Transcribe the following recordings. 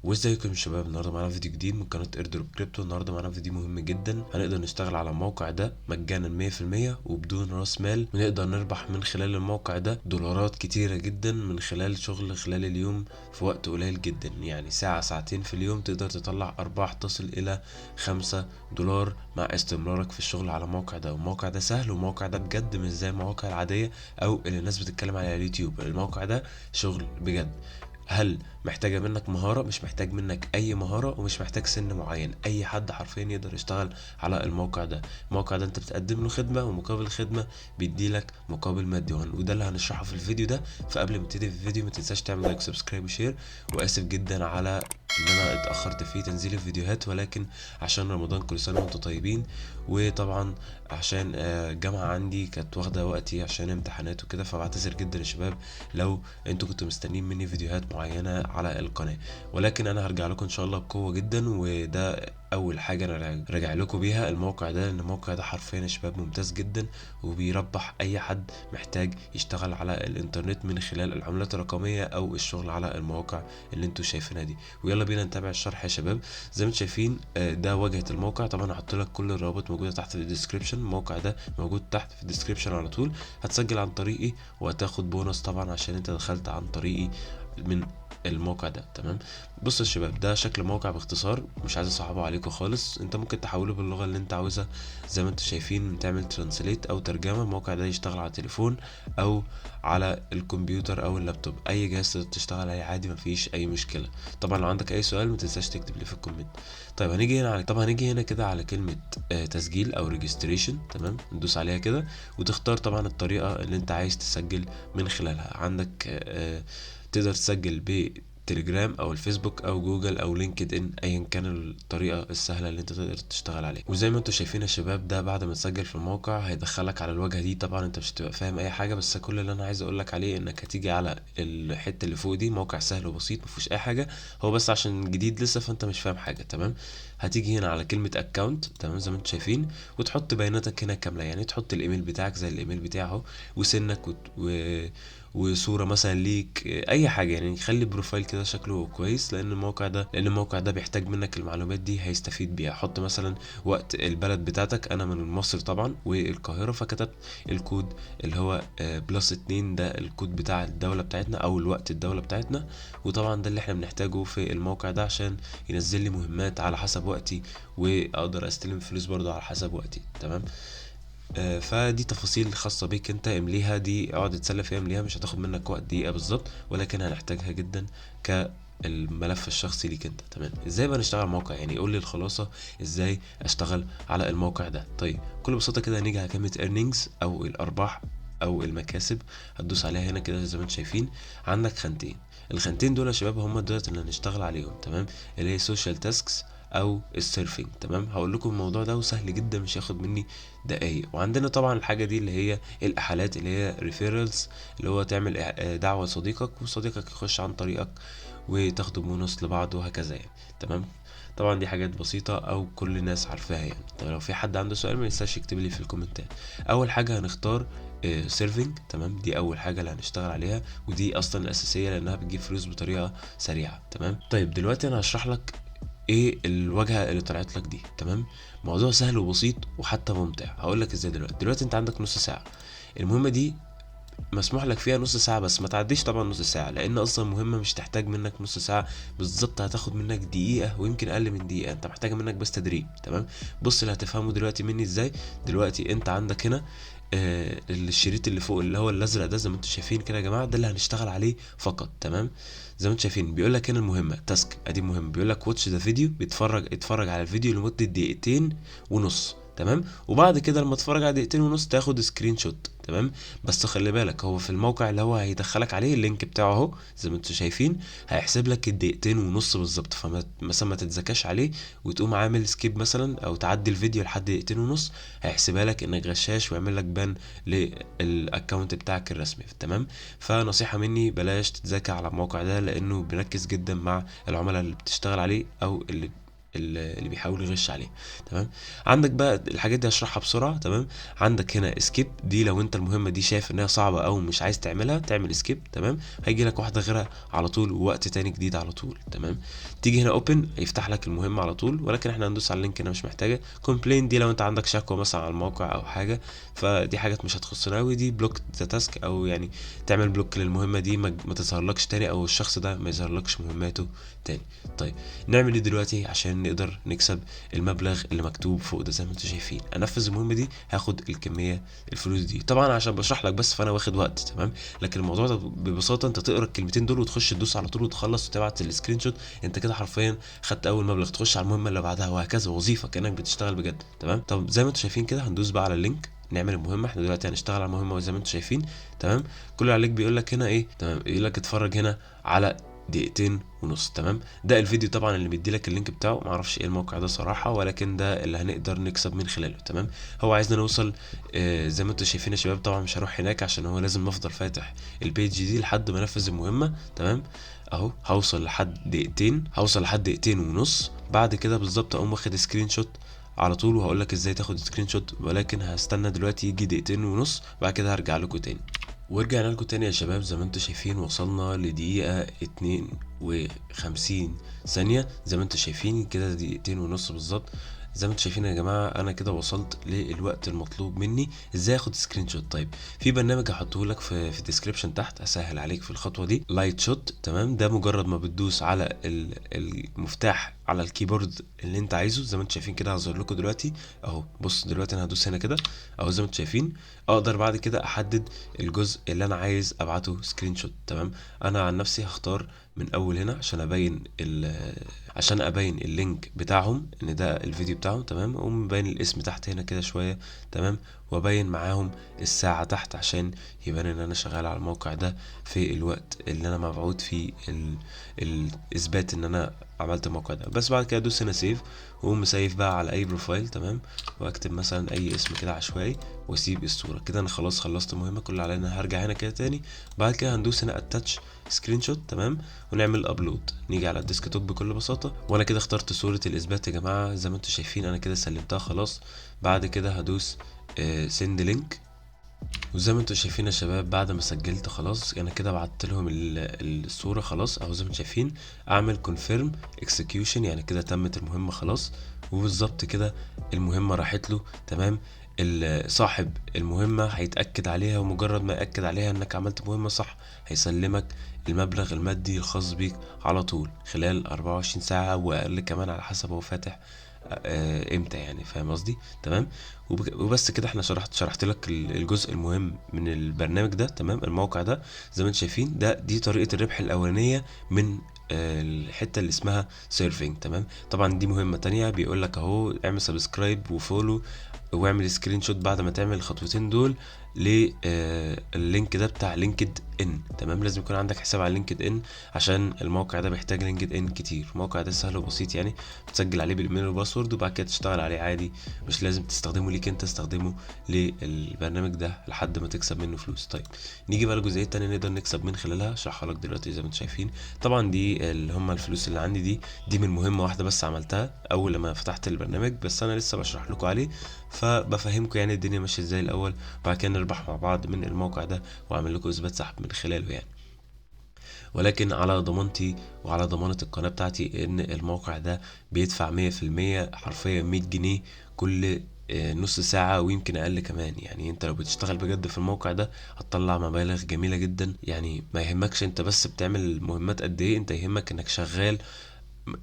وازيكم يا شباب؟ النهارده معانا فيديو جديد من قناه ايردروب كريبتو. النهارده معانا فيديو مهم جدا، هنقدر نشتغل على الموقع ده مجانا 100% وبدون راس مال، ونقدر نربح من خلال الموقع ده دولارات كتيره جدا من خلال شغل خلال اليوم في وقت قليل جدا. يعني ساعه ساعتين في اليوم تقدر تطلع ارباح تصل الى 5 دولار مع استمرارك في الشغل على الموقع ده. والموقع ده سهل، والموقع ده بجد مش زي المواقع العاديه او اللي الناس بتتكلم عليها على اليوتيوب. الموقع ده شغل بجد. هل محتاجة منك مهارة؟ مش محتاج منك اي مهارة، ومش محتاج سن معين، اي حد حرفيا يقدر يشتغل على الموقع ده. الموقع ده انت بتقدم له خدمة، ومقابل الخدمة بيديلك مقابل مادي، وده اللي هنشرحه في الفيديو ده. فقبل ما تبتدي في الفيديو ما تنساش تعمل لايك وسبسكرايب وشير. واسف جدا على ان انا اتاخرت في تنزيل الفيديوهات، ولكن عشان رمضان كل سنه وانتم طيبين. وطبعا عشان الجامعه عندي كانت واخده وقتي عشان امتحانات وكده، فبعتذر جدا يا شباب لو انتوا كنتوا مستنيين مني فيديوهات معينه على القناه. ولكن انا هرجع لكم ان شاء الله بقوه جدا. وده اول حاجه انا راجع لكم بيها الموقع ده، لان الموقع ده حرفيا يا شباب ممتاز جدا، وبيربح اي حد محتاج يشتغل على الانترنت من خلال العملات الرقميه او الشغل على المواقع اللي انتوا شايفينها دي. ويلا بينا نتابع الشرح يا شباب. زي ما انتم شايفين ده واجهه الموقع. طبعا هحط لك كل الروابط موجوده تحت في الديسكريبشن. الموقع ده موجود تحت في الديسكريبشن على طول. هتسجل عن طريقي وهتاخد بونص طبعا عشان انت دخلت عن طريقي من الموقع ده. تمام. بص يا شباب، ده شكل الموقع باختصار، مش عايز اصعبه عليكم خالص. انت ممكن تحوله باللغه اللي انت عاوزها زي ما انتم شايفين، تعمل ترانسليت او ترجمه. الموقع ده يشتغل على التليفون او على الكمبيوتر او اللابتوب، اي جهاز تقدر تشتغل عليه عادي، مفيش اي مشكله. طبعا لو عندك اي سؤال ما تنساش تكتب لي في الكومنت. طيب هنيجي هنا كده على كلمه تسجيل او ريجستريشن. تمام، ندوس عليها كده وتختار طبعا الطريقه اللي انت عايز تسجل من خلالها. عندك تقدر تسجل تليجرام او الفيسبوك او جوجل او لينكد ان، ايا كان الطريقه السهله اللي انت تقدر تشتغل عليها. وزي ما انتم شايفين يا شباب، ده بعد ما تسجل في الموقع هيدخلك على الواجهه دي. طبعا انت مش هتبقى فاهم اي حاجه، بس كل اللي انا عايز اقول لك عليه انك هتيجي على الحته اللي فوق دي. موقع سهل وبسيط ما فيهوش اي حاجه، هو بس عشان جديد لسه فانت مش فاهم حاجه. تمام. هتيجي هنا على كلمه اكونت، تمام زي ما انتم شايفين، وتحط بياناتك هنا كامله. يعني تحط الايميل بتاعك زي الايميل بتاعه، وسنك وصورة مثلا ليك، اي حاجة. يعني خلي بروفايل كده شكله كويس، لان الموقع ده بيحتاج منك المعلومات دي، هيستفيد بيها. حط مثلا وقت البلد بتاعتك، انا من مصر طبعا والقاهرة، فكتبت الكود اللي هو +2، ده الكود بتاع الدولة بتاعتنا او الوقت الدولة بتاعتنا. وطبعا ده اللي احنا بنحتاجه في الموقع ده عشان ينزل لي مهمات على حسب وقتي، واقدر استلم فلوس برضو على حسب وقتي. تمام. فدي تفاصيل خاصة بيك انت، امليها دي، اقعد اتسلى فيها، امليها مش هتاخد منك وقت دقيقة بالظبط، ولكن هنحتاجها جدا كالملف الشخصي ليك انت. تمام. ازاي بقى نشتغل على الموقع؟ يعني قول لي الخلاصة ازاي اشتغل على الموقع ده. طيب بكل بساطة كده هنيجي على كلمة earnings او الارباح او المكاسب، هتدوس عليها هنا كده زي ما انتم شايفين. عندك خانتين، الخانتين دول يا شباب هم دولت اللي هنشتغل عليهم. تمام. اللي هي سوشيال تاسكس او السيرفنج. تمام. هقول لكم الموضوع ده وسهل جدا، مش هياخد مني دقايق. وعندنا طبعا الحاجه دي اللي هي الاحالات، اللي هي ريفيرالز، اللي هو تعمل دعوه لصديقك وصديقك يخش عن طريقك وتاخدوا بونص لبعض وهكذا يعني. تمام. طبعا دي حاجات بسيطه او كل الناس عارفاها يعني. طب لو في حد عنده سؤال ما ينساش يكتب لي في الكومنتات. اول حاجه هنختار سيرفنج. تمام. دي اول حاجه اللي هنشتغل عليها، ودي اصلا الاساسيه لانها بتجيب فلوس بطريقه سريعه. تمام. طيب دلوقتي انا هشرح لك ايه الواجهه اللي طلعت لك دي. تمام. موضوع سهل وبسيط وحتى ممتع. هقول لك ازاي. دلوقتي انت عندك نص ساعه. المهمه دي مسموح لك فيها نص ساعة بس، ما تعديش طبعا نص ساعة، لأن أصلا مهمة مش تحتاج منك نص ساعة بالظبط، هتاخد منك دقيقة ويمكن أقل من دقيقة. أنت محتاج منك بس تدريب. تمام. بص اللي هتفهمه دلوقتي مني ازاي. دلوقتي أنت عندك هنا الشريط اللي فوق اللي هو الازرق ده، زي ما انتم شايفين كده يا جماعه، ده اللي هنشتغل عليه فقط. تمام. زي ما انتم شايفين بيقول لك هنا المهمه تاسك، ادي مهمه، بيقول لك واتش ذا فيديو، اتفرج على الفيديو لمده دقيقتين ونص. تمام. وبعد كده لما تتفرج على دقيقتين ونص تاخد سكرين شوت. تمام. بس خلي بالك، هو في الموقع اللي هو هيدخلك عليه اللينك بتاعه اهو زي ما انتم شايفين، هيحسب لك الدقيقتين ونص بالظبط. فمثلا ما تتذكاش عليه وتقوم عامل سكيب مثلا او تعدي الفيديو لحد دقيقتين ونص، هيحسبها لك انك غشاش ويعمل لك بان للاكونت بتاعك الرسمي. تمام. فنصيحة مني بلاش تتذاكى على الموقع ده، لانه بيركز جدا مع العملاء اللي بتشتغل عليه او اللي اللي بيحاول يغش عليه. تمام. عندك بقى الحاجات دي هشرحها بسرعه. تمام. عندك هنا اسكيب، دي لو انت المهمه دي شايف انها صعبه او مش عايز تعملها تعمل اسكيب. تمام. هيجي لك واحده غيرها على طول ووقت تاني جديد على طول. تمام. تيجي هنا اوبن يفتح لك المهمه على طول، ولكن احنا هندوس على اللينك هنا مش محتاجه. كومبلين دي لو انت عندك شكوى مثلا على الموقع او حاجه، فدي حاجات مش هتخصنا قوي. دي بلوك ذا تاسك، او يعني تعمل بلوك للمهمه دي ما تظهرلكش تاني، او الشخص ده ما يظهرلكش مهماته تاني. طيب نعمل ايه دلوقتي عشان نقدر نكسب المبلغ اللي مكتوب فوق ده؟ زي ما انتم شايفين انفذ المهمه دي هاخد الكميه الفلوس دي. طبعا عشان بشرح لك بس فانا واخد وقت. تمام. لكن الموضوع ده ببساطه انت تقرا الكلمتين دول وتخش تدوس على طول وتخلص وتبعت السكرين شوت، انت كده حرفيا خدت اول مبلغ، تخش على المهمه اللي بعدها، وهكذا وظيفه كانك بتشتغل بجد. تمام. طب زي ما انتم شايفين كده هندوس بقى على اللينك نعمل المهمه. احنا دلوقتي هنشتغل على المهمه زي ما انتم شايفين. تمام. كل اللي عليك بيقول لك هنا ايه؟ تمام. يقول لك اتفرج هنا على دقيقتين ونص. تمام. ده الفيديو طبعا اللي مدي لك اللينك بتاعه، معرفش ايه الموقع ده صراحه، ولكن ده اللي هنقدر نكسب من خلاله. تمام. هو عايزنا نوصل زي ما انتم شايفين يا شباب. طبعا مش هروح هناك عشان هو لازم افضل فاتح البيج دي لحد ما انفذ المهمه. تمام. اهو هوصل لحد دقيقتين ونص. بعد كده بالظبط اقوم واخد سكرين شوت على طول، وهقول لك ازاي تاخد سكرين شوت، ولكن هستنى دلوقتي يجي دقيقتين ونص بعد كده هرجع لكم تاني. ورجعنا لكم تاني يا شباب. زي ما انتم شايفين وصلنا لدقيقة 52 ثانية. زي ما انتم شايفين كده دقيقتين ونص بالظبط. زي ما انتم شايفين يا جماعة انا كده وصلت للوقت المطلوب مني. ازاي اخد سكرين شوت؟ طيب في برنامج هحطه لك في الديسكريبشن تحت، اسهل عليك في الخطوة دي. لايت شوت. تمام. ده مجرد ما بتدوس على المفتاح على الكيبورد اللي انت عايزه، زي ما انتم شايفين كده هظهر لكم دلوقتي اهو. بص دلوقتي انا هدوس هنا كده اهو زي ما انتم شايفين. اقدر بعد كده احدد الجزء اللي انا عايز ابعته سكرين شوت. تمام. انا عن نفسي هختار من اول هنا عشان ابين اللينك بتاعهم ان ده الفيديو بتاعهم. تمام. اقوم مبين الاسم تحت هنا كده شويه. تمام. وابين معاهم الساعه تحت عشان يبان ان انا شغال على الموقع ده في الوقت اللي انا مبعوت فيه الاثبات ان انا عملت الموقع ده. بس بعد كده ادوس هنا سيف، واقوم مسيف بقى على اي بروفايل. تمام. واكتب مثلا اي اسم كده عشوائي واسيب الصوره كده. انا خلاص خلصت المهمه. كل اللي عليا ان هرجع هنا كده تاني. بعد كده هندوس هنا اتاتش سكرين شوت. تمام. ونعمل ابلود. نيجي على الديسك توب بكل بساطه، وانا كده اخترت صوره الاثبات يا جماعه. زي ما انتم شايفين انا كده سلمتها خلاص. بعد كده هدوس سند لينك. وزي ما انتم شايفين يا شباب بعد ما سجلت خلاص انا كده بعت لهم الصوره خلاص اهو زي ما انتم شايفين. اعمل كونفيرم اكسكيوشن، يعني كده تمت المهمه خلاص. وبالظبط كده المهمه راحت له. تمام. صاحب المهمه هيتاكد عليها، ومجرد ما ياكد عليها انك عملت مهمه صح هيسلمك المبلغ المادي الخاص بيك على طول خلال 24 ساعه واقل كمان على حسب هو فاتح امتى، يعني فاهم قصدي. تمام. وبس كده احنا شرحت لك الجزء المهم من البرنامج ده. تمام. الموقع ده زي ما انتم شايفين دي طريقة الربح الأولانية من الحتة اللي اسمها سيرفينج. تمام. طبعا دي مهمة تانية بيقول لك اهو اعمل سبسكرايب وفولو واعمل سكرين شوت بعد ما تعمل الخطوتين دول لللينك ده بتاع لينكد ان. تمام. لازم يكون عندك حساب على لينكد ان عشان الموقع ده بيحتاج لينكد ان كتير. الموقع ده سهل وبسيط، يعني بتسجل عليه بالايميل والباسورد وبعد كده تشتغل عليه عادي. مش لازم تستخدمه ليك انت، استخدمه للبرنامج ده لحد ما تكسب منه فلوس. طيب نيجي بقى للجزئيه التانية نقدر نكسب من خلالها. اشرحها لك دلوقتي. زي ما انتم شايفين طبعا دي اللي هم الفلوس اللي عندي دي من مهمه واحده بس عملتها اول لما فتحت البرنامج، بس انا لسه بشرح لكم عليه فبفهمكم يعني الدنيا ماشيه ازاي الاول، وبعد كده نربح مع بعض من الموقع ده واعمل لكم اثبات سحب من خلاله يعني. ولكن على ضمانتي وعلى ضمانة القناة بتاعتي ان الموقع ده بيدفع 100% حرفيا 100 جنيه كل نص ساعة ويمكن اقل كمان. يعني انت لو بتشتغل بجد في الموقع ده هتطلع مبالغ جميلة جدا. يعني ما يهمكش انت بس بتعمل مهمات قد ايه، انت يهمك انك شغال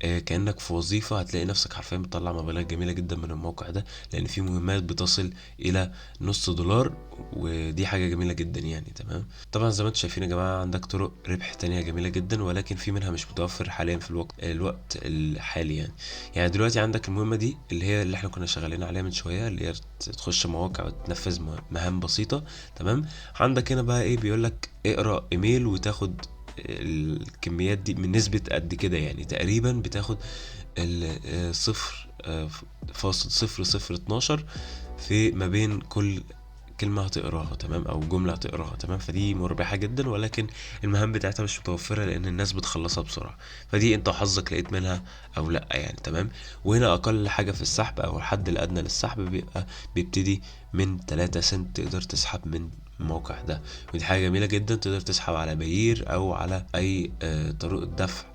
كأنك في وظيفة. هتلاقي نفسك حرفيا بتطلع مبالغ جميلة جدا من الموقع ده، لأن في مهمات بتصل إلى $0.5، ودي حاجة جميلة جدا يعني. تمام. طبعا زي ما انتم شايفين يا جماعة عندك طرق ربح تانية جميلة جدا، ولكن في منها مش متوفر حاليا في الوقت الحالي يعني دلوقتي عندك المهمة دي اللي هي اللي احنا كنا شغالين عليها من شوية، اللي هي تخش مواقع وتنفذ مهام بسيطة. تمام. عندك هنا بقى ايه؟ بيقولك اقرأ ايميل وتاخد الكميات دي من نسبة قد كده، يعني تقريبا بتاخد 0.0012 في ما بين كل كلمة هتقراها تمام او جملة هتقراها تمام، فدي مربحة جدا، ولكن المهام بتاعتها مش متوفرة لان الناس بتخلصها بسرعة، فدي انت حظك لقيت منها او لا يعني تمام. وهنا اقل حاجة في السحب او الحد الادنى للسحب بيبتدي من 3 سنت تقدر تسحب من الموقع ده، ودي حاجة جميلة جدا. تقدر تسحب على باير او على اي طرق دفع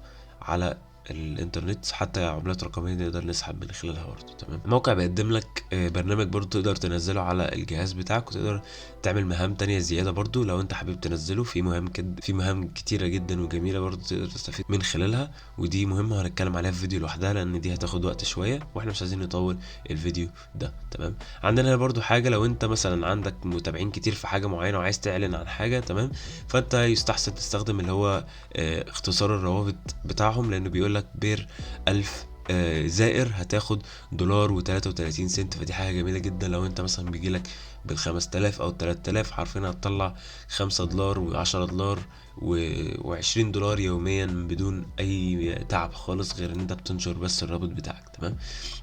على الانترنت، حتى عملات رقميه نقدر نسحب من خلالها برضه تمام. الموقع بيقدم لك برنامج برضه تقدر تنزله على الجهاز بتاعك، وتقدر تعمل مهام تانية زياده برضه لو انت حابب تنزله. في مهام في مهام كتيره جدا وجميله برضه تقدر تستفيد من خلالها، ودي مهمه هنتكلم عليها في فيديو لوحدها لان دي هتاخد وقت شويه واحنا مش عايزين نطول الفيديو ده تمام. عندنا هنا برضه حاجه، لو انت مثلا عندك متابعين كتير في حاجه معينه وعايز تعلن عن حاجه تمام، فانت يستحسن تستخدم اللي هو اختصار الروابط بتاعهم، لانه بيقول لك بير 1000 زائر هتاخد $1.33. فدي حاجة جميلة جدا. لو انت مثلا بيجيلك بال5000 او 3000 حرفيا هتطلع $5 و10 و20 دولار يوميا بدون اي تعب خالص، غير ان انت بتنشر بس الرابط بتاعك تمام.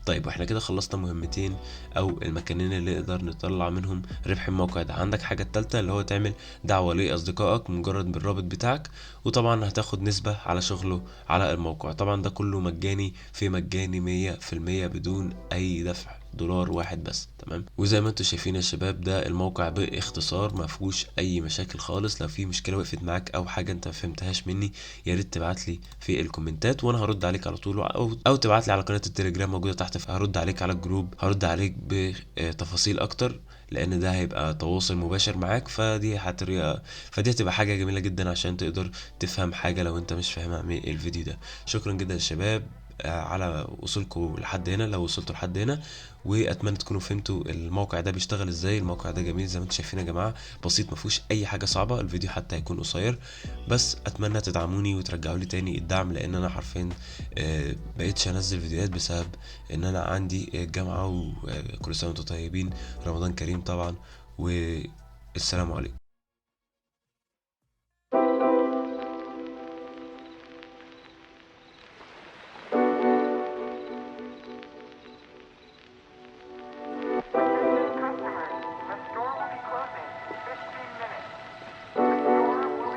طيب واحنا كده خلصنا مهمتين او المكانين اللي نقدر نطلع منهم ربح الموقع ده. عندك حاجة التالتة اللي هو تعمل دعوة لاصدقائك مجرد بالرابط بتاعك، وطبعا هتاخد نسبة على شغله على الموقع. طبعا ده كله مجاني في مجاني 100% بدون اي دفع $1 بس تمام. وزي ما انتم شايفين يا شباب ده الموقع باختصار ما فيهوش اي مشاكل خالص. لو في مشكله وقفت معاك او حاجه انت ما فهمتهاش مني يا ريت تبعت لي في الكومنتات وانا هرد عليك على طول، او تبعت لي على قناه التليجرام موجوده تحت، هرد عليك على الجروب، هرد عليك بتفاصيل اكتر لان ده هيبقى تواصل مباشر معاك. فدي هتبقى حاجه جميله جدا عشان تقدر تفهم حاجه لو انت مش فاهمها من الفيديو ده. شكرا جدا يا شباب على وصولكم لحد هنا لو وصلتوا لحد هنا، واتمنى تكونوا فهمتوا الموقع ده بيشتغل ازاي. الموقع ده جميل زي ما انتم شايفين يا جماعه، بسيط ما فيهوش اي حاجه صعبه. الفيديو حتى هيكون قصير، بس اتمنى تدعموني وترجعوا لي تاني الدعم، لان انا حرفيا بقيتش انزل فيديوهات بسبب ان انا عندي الجامعه. وكل سنه وانتم طيبين، رمضان كريم طبعا، والسلام عليكم.